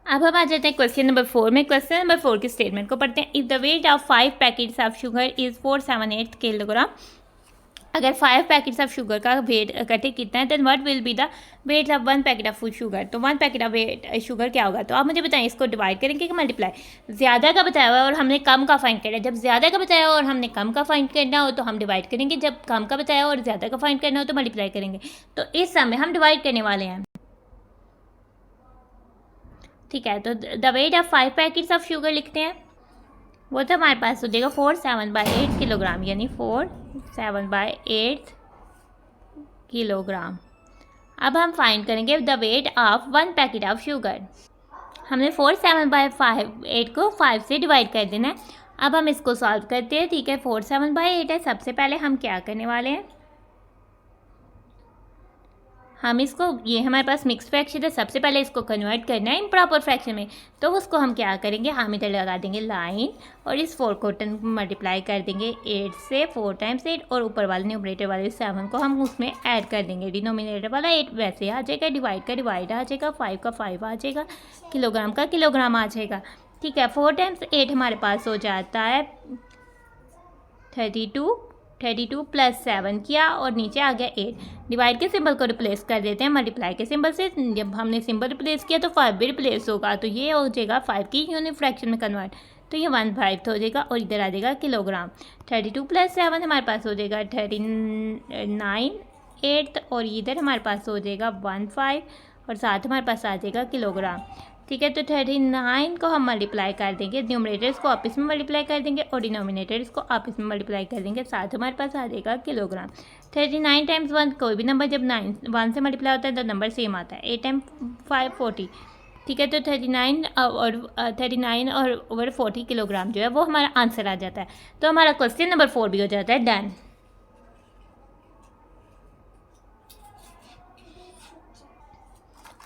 अब हम आ जाते हैं क्वेश्चन नंबर 4 में। क्वेश्चन नंबर 4 की स्टेटमेंट को पढ़ते हैं। If the weight of 5 packets of sugar is 478 kilogram, अगर 5 पैकेट्स ऑफ शुगर का वेट इकट्ठे कितना है, then what will be the weight of 1 packet of sugar. तो 1 पैकेट ऑफ वेट शुगर क्या होगा, तो आप मुझे बताएं इसको डिवाइड करेंगे कि मल्टीप्लाई। ज़्यादा का बताया हुआ है और हमने कम का फाइंड करना है। जब ज़्यादा का बताया हो और हमने कम का फाइंड करना हो तो हम डिवाइड करेंगे, जब कम का बताया हो और ज़्यादा का फाइंड करना हो तो मल्टीप्लाई करेंगे। तो इस समय हम डिवाइड करने वाले हैं। ठीक है, तो the weight of 5 packets of sugar लिखते हैं, वो तो हमारे पास हो जाएगा 4/7 किलोग्राम, यानी 4/7 किलोग्राम। अब हम फाइंड करेंगे the weight of 1 packet of sugar. हमने 4/7 को 5 से डिवाइड कर देना है। अब हम इसको सॉल्व करते हैं। ठीक है, 4/7 है। सबसे पहले हम क्या करने वाले हैं, हम इसको, ये हमारे पास मिक्स फ्रैक्शन है, सबसे पहले इसको कन्वर्ट करना है इम्प्रॉपर फ्रैक्शन में। तो उसको हम क्या करेंगे, हम इधर लगा देंगे लाइन और इस 4 को मल्टीप्लाई कर देंगे 8 से, 4 टाइम्स 8 और ऊपर वाले न्यूमरेटर वाले 7 को हम उसमें ऐड कर देंगे। डिनोमिनेटर वाला 8 वैसे आ जाएगा, डिवाइड का डिवाइड आ जाएगा, 5 का 5 आ जाएगा, किलोग्राम का किलोग्राम आ जाएगा। ठीक है, 4 टाइम्स 8 हमारे पास हो जाता है 32 प्लस 7 किया और नीचे आ गया 8। डिवाइड के सिंबल को रिप्लेस कर देते हैं मल्टीप्लाई के सिंबल से। जब हमने सिंबल रिप्लेस किया तो 5 भी रिप्लेस होगा, तो ये हो जाएगा 5 की यूनिट फ्रैक्शन में कन्वर्ट, तो ये 1/5 हो जाएगा और इधर आ जाएगा किलोग्राम। 32 प्लस 7 हमारे पास हो जाएगा 39/8 और इधर हमारे पास हो जाएगा 1/5 और साथ हमारे पास आ जाएगा किलोग्राम। ठीक है, तो 39 को हम मल्टीप्लाई कर देंगे, न्यूमरेटर्स को आपस में मल्टीप्लाई कर देंगे और डिनोमिनेटर्स को आपस में मल्टीप्लाई कर देंगे, साथ हमारे पास आ जाएगा किलोग्राम। 39 टाइम्स 1, कोई भी नंबर जब 1 से मल्टीप्लाई होता है तो नंबर सेम आता है। 8 टाइम्स 5 40। ठीक है, तो 39 और ओवर 40 किलोग्राम जो है वो हमारा आंसर आ जाता है। तो हमारा क्वेश्चन नंबर 4 भी हो जाता है डन।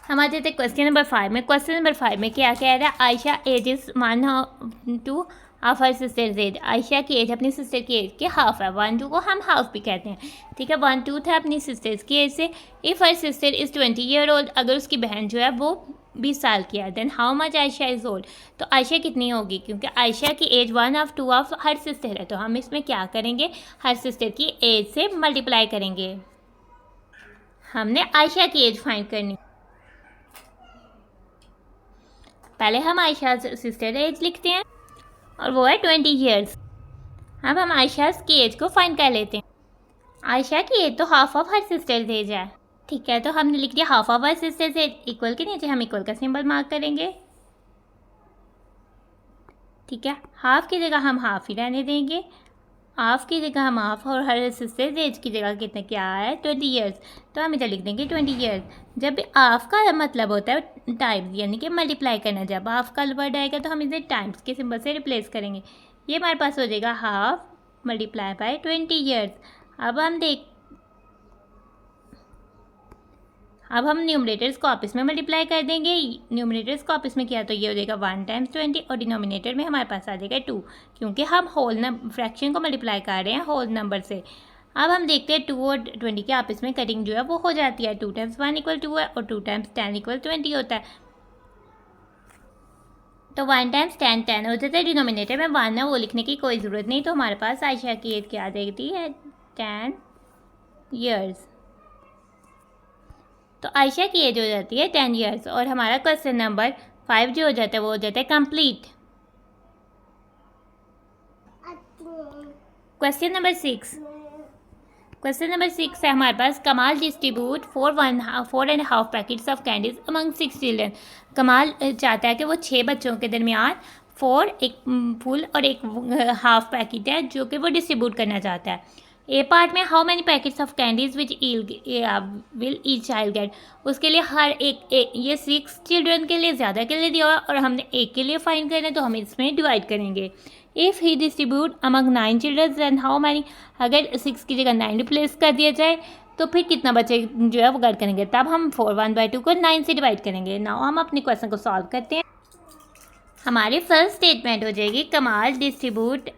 हम आ जाते हैं क्वेश्चन नंबर 5 में। क्वेश्चन नंबर 5 में क्या कह रहा है, Ayesha age is 1/2 of her sister age. Ayesha की एज अपनी सिस्टर की एज के हाफ है। 1/2 को हम हाफ भी कहते हैं। ठीक है, 1/2 है अपनी सिस्टर्स की एज से। If her sister is 20 year old, अगर उसकी बहन जो है वो 20 साल की है, then how much Ayesha is old. तो आयशा कितनी होगी, क्योंकि आयशा की एज 1/2 ऑफ हर सिस्टर है, तो हम इसमें क्या करेंगे, हर सिस्टर की एज से मल्टीप्लाई करेंगे। हमने आयशा की एज फाइंड करनी, पहले हम आयशा सिस्टर एज लिखते हैं और वो है 20 ईयर्स। अब हम आयशा की एज को फाइंड कर लेते हैं। आयशा की एज तो half of her sister age है। ठीक है, तो हमने लिख दिया half of her sister age, equal के नीचे हम इक्वल का सिंबल मार्क करेंगे। ठीक है, हाफ की जगह हम हाफ ही रहने देंगे, हाफ की जगह हम हाफ, और हर सिस्टर एज की जगह कितना क्या है 20 ईयर्स, तो हम इधर लिख देंगे 20 ईयर्स। जब हाफ का मतलब होता है टाइम्स यानी कि मल्टीप्लाई करना, जब हाफ का वर्ड आएगा तो हम इसे टाइम्स के सिंबल से रिप्लेस करेंगे। ये हमारे पास हो जाएगा हाफ मल्टीप्लाई बाय 20 ईयर्स। अब हम न्यूमरेटर्स को आपस में मल्टीप्लाई कर देंगे। न्यूमरेटर्स को आपस में किया तो ये हो जाएगा 1 टाइम्स 20, और डिनोमिनेटर में हमारे पास आ जाएगा 2, क्योंकि हम होल फ्रैक्शन को मल्टीप्लाई कर रहे हैं होल नंबर से। अब हम देखते हैं 2 और 20 के आपस में कटिंग जो है वो हो जाती है। 2 टाइम्स 1 इक्वल 2 है, और 2 टाइम्स 10 इक्वल 20 होता है। तो 1 टाइम्स 10 10 हो जाता है। डिनोमिनेटर में 1 है वो लिखने की कोई ज़रूरत नहीं, तो हमारे पास आयशा की एज क्या आ जाती है 10 ईयर्स। तो आयशा की एज हो जाती है 10 ईयर्स, और हमारा क्वेश्चन नंबर 5 जो हो जाता है वो हो जाता है कंप्लीट। क्वेश्चन नंबर 6 है हमारे पास, कमाल distribute 4.5 packets of candies among 6 children. कमाल चाहता है कि वो 6 बच्चों के दरमियान 4 एक फुल और एक हाफ पैकेट है जो कि वो डिस्ट्रीब्यूट करना चाहता है। ए पार्ट में how many packets of candies which will each child gate, उसके लिए हर एक ये 6 चिल्ड्रन के लिए ज़्यादा के लिए दिया हुआ, और हमने एक के लिए फाइंड करना है तो हम इसमें डिवाइड करेंगे। If he distribute among 9 children then how many, अगर 6 की जगह 9 रिप्लेस कर दिया जाए तो फिर कितना बच्चे जो है वो गट करेंगे, तब हम 4 1/2 को 9 से डिवाइड करेंगे। नाउ हम अपने क्वेश्चन को सॉल्व करते हैं। हमारी फर्स्ट स्टेटमेंट हो जाएगी कमाल डिस्ट्रीब्यूट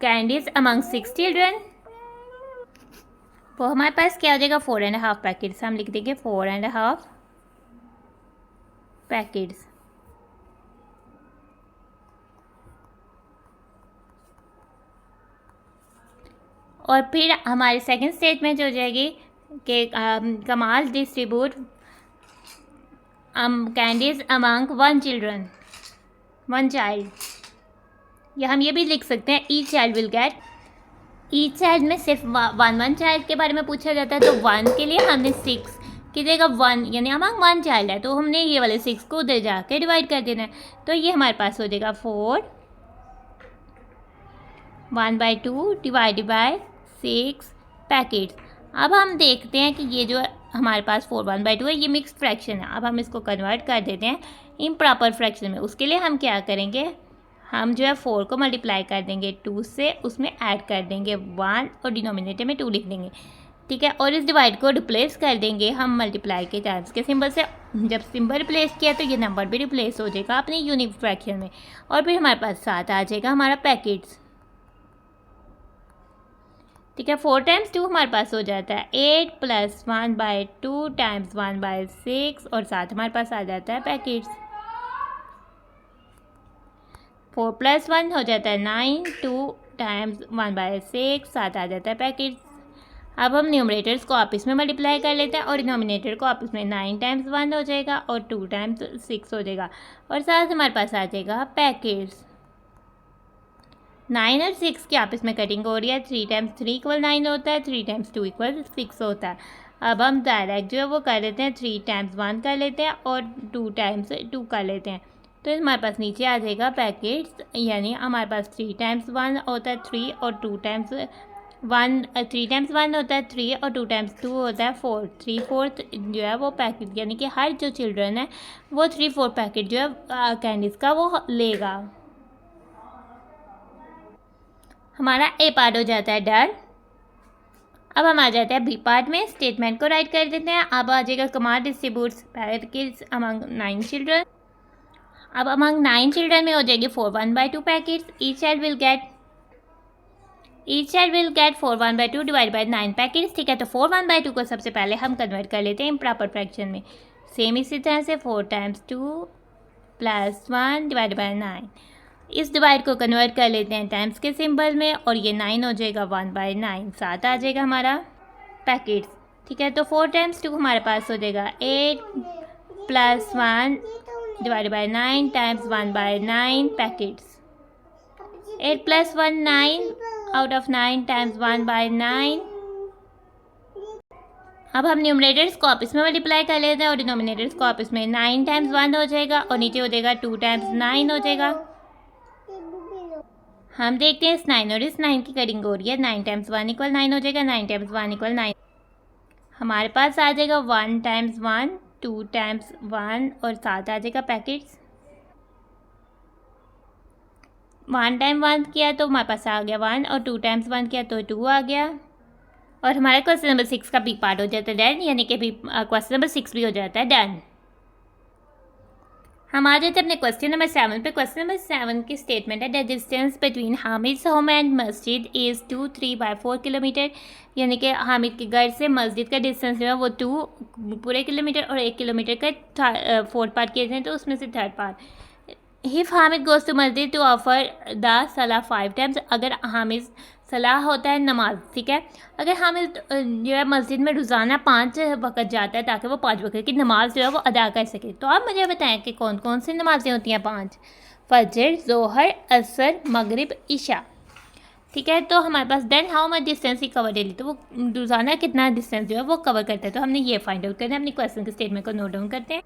कैंडीज अमंग 6 चिल्ड्रन, वो हमारे पास क्या हो जाएगा 4.5 पैकेट्स, हम लिख देंगे 4.5 पैकेट्स। और फिर हमारी सेकंड स्टेटमेंट हो जाएगी कि कमाल डिस्ट्रीब्यूट कैंडीज अमंग 1 चाइल्ड, या हम ये भी लिख सकते हैं each child will get, each child में सिर्फ 1 चाइल्ड के बारे में पूछा जाता है, तो 1 के लिए हमने 6 की जगह 1 यानी अमंग 1 चाइल्ड है तो हमने ये वाले 6 को उधर जाके डिवाइड कर देना है। तो ये हमारे पास हो जाएगा 4 1/2 डिवाइडेड बाय 6 पैकेट्स। अब हम देखते हैं कि ये जो हमारे पास 4 1/2 है ये मिक्स्ड फ्रैक्शन है। अब हम इसको कन्वर्ट कर देते हैं इम्प्रॉपर फ्रैक्शन में। उसके लिए हम क्या करेंगे, हम जो है 4 को मल्टीप्लाई कर देंगे 2 से, उसमें ऐड कर देंगे 1 और डिनोमिनेटर में 2 लिख देंगे, ठीक है। और इस डिवाइड को रिप्लेस कर देंगे हम मल्टीप्लाई के टाइम्स के सिंबल से। जब सिंबल रिप्लेस किया तो ये नंबर भी रिप्लेस हो जाएगा अपने यूनिक फ्रैक्शन में, और फिर हमारे पास 7 आ जाएगा हमारा पैकेट्स, ठीक है। 4 टाइम्स 2 हमारे पास हो जाता है 8 + 1/2 टाइम्स 1/6, और 7 हमारे पास आ जाता है पैकेट्स। 4 + 1 हो जाता है 9, 2 टाइम्स 1/6, 7 आ जाता है पैकेट्स। अब हम न्यूमरेटर्स को आपस में मल्टीप्लाई कर लेते हैं, और डिनोमिनेटर को आपस में 9 टाइम्स 1 हो जाएगा और 2 टाइम्स 6 हो जाएगा, और 7 हमारे पास आ जाएगा पैकेट्स। 9 और 6 की आपस में कटिंग हो रही है, 3 टाइम्स 3 = 9 होता है, 3 टाइम्स 2 = 6 होता है। अब हम डायरेक्ट जो है वो कर लेते हैं, 3 टाइम्स 1 कर लेते हैं और 2 टाइम्स 2 कर लेते हैं, तो हमारे पास नीचे आ जाएगा पैकेट्स, यानी हमारे पास 3 टाइम्स 1 होता है 3, और 2 टाइम्स 1 3 टाइम्स 1 होता है 3, और 2 टाइम्स 2 होता है 4, 3/4 जो है वो पैकेट, यानी कि हर जो चिल्ड्रन है वो 3/4 पैकेट जो है कैंडीज़ का वो लेगा। हमारा ए पार्ट हो जाता है डन। अब हम आ जाते हैं बी पार्ट में, स्टेटमेंट को राइट कर देते हैं। अब आ जाएगा कमाल डिस्ट्रीब्यूट्स पैकेट्स अमंग 9 चिल्ड्रन। अब अमंग 9 चिल्ड्रन में हो जाएगी 4 1/2 packets, each child will get 4 1/2 divide by 9 packets, ठीक है। तो 4 1/2 को सबसे पहले हम कन्वर्ट कर लेते हैं इम्प्रॉपर फ्रैक्शन में, सेम इसी तरह से 4 टाइम्स 2 + 1 डिवाइड बाय 9। इस डिवाइड को कन्वर्ट कर लेते हैं टाइम्स के सिंबल में, और ये 9 हो जाएगा 1/9, 7 आ जाएगा हमारा पैकेट्स, ठीक है। तो 4 टाइम्स 2 हमारे पास हो जाएगा 8 + 1 divide by 9 times 1/9 packets. 8 + 1 9 out of 9 times 1/9। अब हम न्यूमरेटर्स को आपस में मल्टीप्लाई कर लेते हैं, और डिनोमिनेटर्स को आपस में 9 टाइम्स 1 हो जाएगा, और नीचे हो जाएगा 2 टाइम्स 9 हो जाएगा, हम देखते हैं इस 9 और इस 9 की कटिंग हो रही है। 9 टाइम्स 1 इक्वल 9 हो जाएगा, 9 टाइम्स 1 इक्वल 9। हमारे पास आ जाएगा 1 टाइम्स 1, 2 टाइम्स 1 और साथ आ जाएगा पैकेट्स। 1 टाइम 1 किया तो हमारे पास आ गया 1 और 2 टाइम्स 1 किया तो 2 आ गया और हमारा क्वेश्चन नंबर 6 का बी पार्ट हो जाता है डन, यानी कि क्वेश्चन नंबर 6 भी हो जाता है डन। हम आ जाते हैं अपने क्वेश्चन नंबर 7 पे। क्वेश्चन नंबर 7 की स्टेटमेंट है the distance between Hamid home and मस्जिद इज़ 2 3/4 किलोमीटर, यानी कि हामिद के घर से मस्जिद का डिस्टेंस जो है वो 2 पूरे किलोमीटर और 1 किलोमीटर का 4th पार्ट किए जाए तो उसमें से 3rd part. If Hamid goes to masjid to offer the salah 5 times, अगर हामिद सलाह होता है नमाज, ठीक है, अगर हामिद जो है मस्जिद में रोज़ाना 5 वक्त जाता है ताकि वो 5 वक्त की नमाज जो है वो अदा कर सके, तो आप मुझे बताएं कि कौन कौन सी नमाज़ें होती हैं 5? फजर, ज़ोहर, असर, मगरिब, इशा, ठीक है। तो हमारे पास then how much distance he cover daily, तो वो रोज़ाना कितना डिस्टेंस जो है वो कवर करता है, तो हमने ये फाइंड आउट करना है। अपनी क्वेश्चन के स्टेटमेंट को नोट डाउन करते हैं।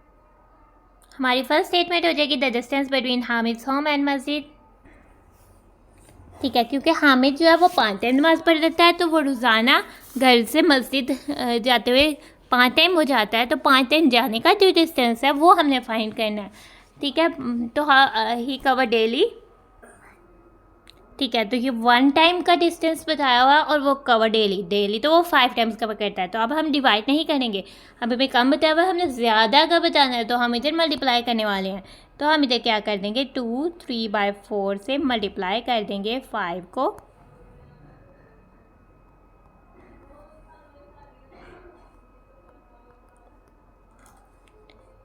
हमारी फर्स्ट स्टेटमेंट हो जाएगी the distance between Hamid home and मस्जिद, ठीक है, क्योंकि हामिद जो है वो 5 टाइम नमाज़ पढ़ लेता है तो वो रोज़ाना घर से मस्जिद जाते हुए 5 टाइम हो जाता है, तो 5 टाइम जाने का जो डिस्टेंस है वो हमने फाइंड करना है, ठीक है। तो ही कवर डेली, ठीक है, तो ये 1 टाइम का डिस्टेंस बताया हुआ और वो कवर डेली तो वो 5 टाइम्स कवर करता है। तो अब हम डिवाइड नहीं करेंगे, अब हमें कम बताया हुआ है, हमने ज़्यादा का बताना है, तो हम इधर मल्टीप्लाई करने वाले हैं। तो हम इधर क्या कर देंगे 2 3/4 से मल्टीप्लाई कर देंगे 5 को,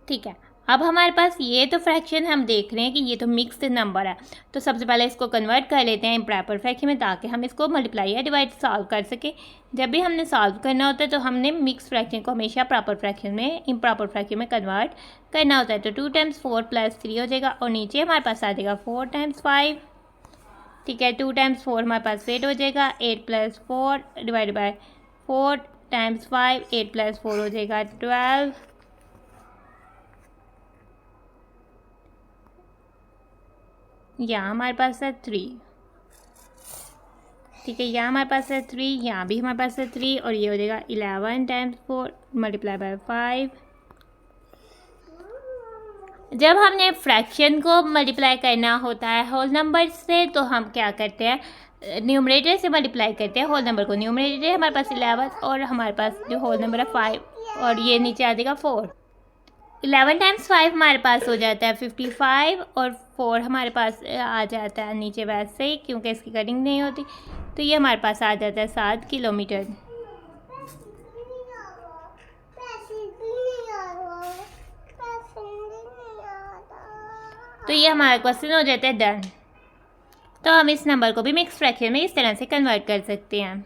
ठीक है। अब हमारे पास ये तो फ्रैक्शन हम देख रहे हैं कि ये तो मिक्स्ड नंबर है, तो सबसे पहले इसको कन्वर्ट कर लेते हैं इम्प्रॉपर फ्रैक्शन में ताकि हम इसको मल्टीप्लाई या डिवाइड सॉल्व कर सके। जब भी हमने सॉल्व करना होता है तो हमने मिक्स फ्रैक्शन को हमेशा प्रॉपर फ्रैक्शन में इम्प्रॉपर फ्रैक्शन में कन्वर्ट करना होता है। तो 2 टाइम्स 4 + 3 हो जाएगा और नीचे हमारे पास आ जाएगा 4 टाइम्स 5, ठीक है। 2 टाइम्स 4 हमारे पास 8 हो जाएगा, 8 + 4 डिवाइड बाय 4 टाइम्स 5, 8 + 4 हो जाएगा 12, यहाँ हमारे पास है 3, ठीक है, यहाँ हमारे पास है 3, यहाँ भी हमारे पास है 3 और ये हो जाएगा 11 टाइम्स 4 मल्टीप्लाई बाय 5। जब हमने फ्रैक्शन को मल्टीप्लाई करना होता है होल नंबर से तो हम क्या करते हैं न्यूमरेटर से मल्टीप्लाई करते हैं होल नंबर को। न्यूमरेटर हमारे पास 11 और हमारे पास जो होल नंबर है 5 और ये नीचे आ जाएगा 4। 11 टाइम्स 5 हमारे पास हो जाता है 55 और 4 हमारे पास आ जाता है नीचे वैसे ही क्योंकि इसकी कटिंग नहीं होती, तो ये हमारे पास आ जाता है 7 किलोमीटर। तो ये हमारा क्वेश्चन हो जाता है डन। तो हम इस नंबर को भी मिक्स फ्रैक्शन में इस तरह से कन्वर्ट कर सकते हैं।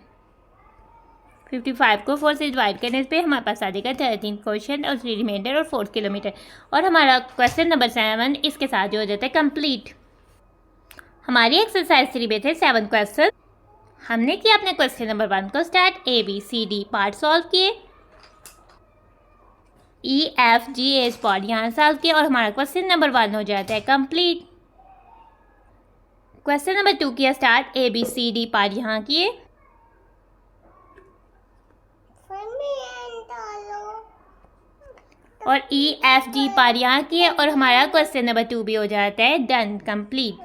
55 को 4 से डिवाइड करने पे हमारे पास आ जाएगा 13 क्वेश्चन और 3 रिमाइंडर और 4 किलोमीटर, और हमारा क्वेश्चन नंबर 7 इसके साथ जो हो जाता है कंप्लीट। हमारी एक्सरसाइज 3 में थे 7 क्वेश्चन। हमने किया अपने क्वेश्चन नंबर 1 को स्टार्ट, ABCD पार्ट सॉल्व किए, EFGH पार्ट यहाँ सॉल्व किए और हमारा क्वेश्चन नंबर 1 हो जाता है कंप्लीट। क्वेश्चन नंबर 2 किया स्टार्ट, ABCD पार्ट यहाँ किए और EFG पार्ट यहाँ किए और हमारा क्वेश्चन नंबर 2 भी हो जाता है done complete.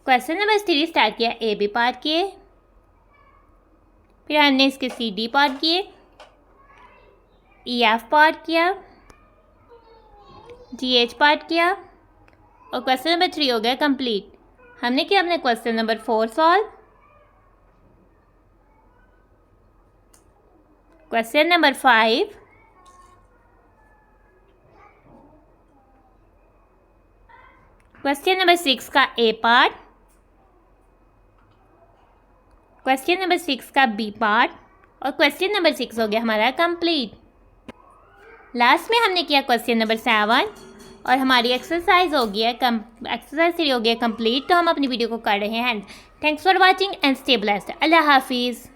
Question number 3 start किया, AB पार्ट किए, फिर हमने इसके CD पार्ट किए, EF पार्ट किया, GH पार्ट किया और क्वेश्चन नंबर 3 हो गया कंप्लीट। हमने किया अपने question number 4 solve. Question number 5, question number 6 का A पार्ट, क्वेश्चन नंबर 6 का B पार्ट और क्वेश्चन नंबर 6 हो गया हमारा कंप्लीट। लास्ट में हमने किया क्वेश्चन नंबर 7 और हमारी एक्सरसाइज हो गया एक्सरसाइज 3 हो गया कंप्लीट। तो हम अपनी वीडियो को कर रहे हैं। Thanks for watching and stay blessed. अल्लाह हाफिज़।